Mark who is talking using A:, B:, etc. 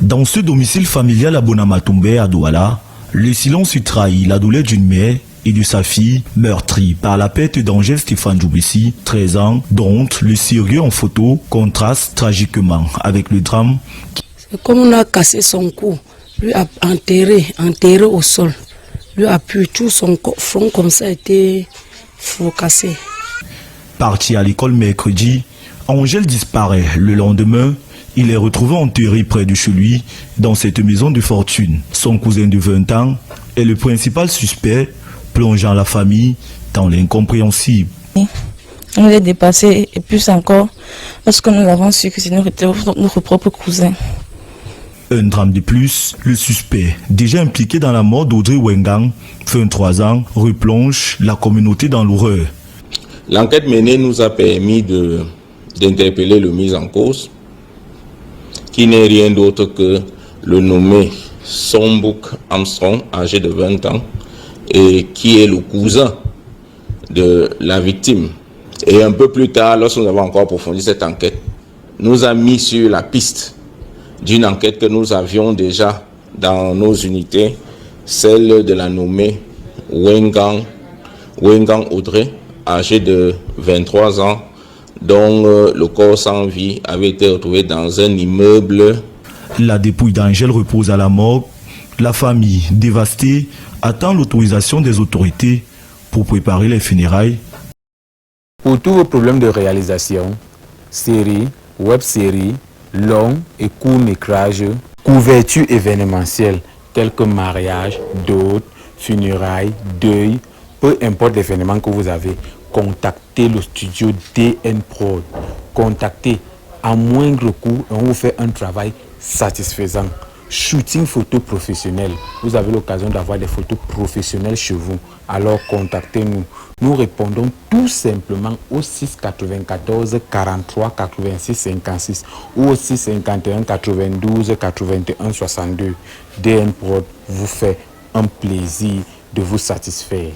A: Dans ce domicile familial à Bonamatumbe, à Douala, le silence y trahit la douleur d'une mère et de sa fille meurtrie par la perte d'Angèle Stéphane Djoubessi, 13 ans, dont le sérieux en photo contraste tragiquement avec le drame.
B: Comme on a cassé son cou, lui a enterré au sol. Lui a pu tout son front comme ça était fracassé.
A: Parti à l'école mercredi, Angèle disparaît le lendemain. Il est retrouvé enterré près de chez lui, dans cette maison de fortune. Son cousin de 20 ans est le principal suspect, plongeant la famille dans l'incompréhensible.
C: On est dépassé, et plus encore, lorsque nous avons su que c'est notre propre cousin.
A: Un drame de plus, le suspect, déjà impliqué dans la mort d'Audrey Wengang, 23 ans, replonge la communauté dans l'horreur.
D: L'enquête menée nous a permis d'interpeller le mis en cause, qui n'est rien d'autre que le nommé Sombouk Armstrong, âgé de 20 ans, et qui est le cousin de la victime. Et un peu plus tard, lorsque nous avons encore approfondi cette enquête, nous a mis sur la piste d'une enquête que nous avions déjà dans nos unités, celle de la nommée Wengang Audrey, âgée de 23 ans, dont le corps sans vie avait été retrouvé dans un immeuble.
A: La dépouille d'Angèle repose à la morgue. La famille, dévastée, attend l'autorisation des autorités pour préparer les funérailles.
E: Pour tous vos problèmes de réalisation, séries, web-séries, longs et courts métrages, couverture événementielle, tels que mariage, dot, funérailles, deuil, peu importe l'événement que vous avez, contactez le studio DN Prod. Contactez à moindre coût et on vous fait un travail satisfaisant. Shooting photo professionnel. Vous avez l'occasion d'avoir des photos professionnelles chez vous. Alors contactez-nous. Nous répondons tout simplement au 6 94 43 86 56 ou au 6 51 92 81 62. DN Prod vous fait un plaisir de vous satisfaire.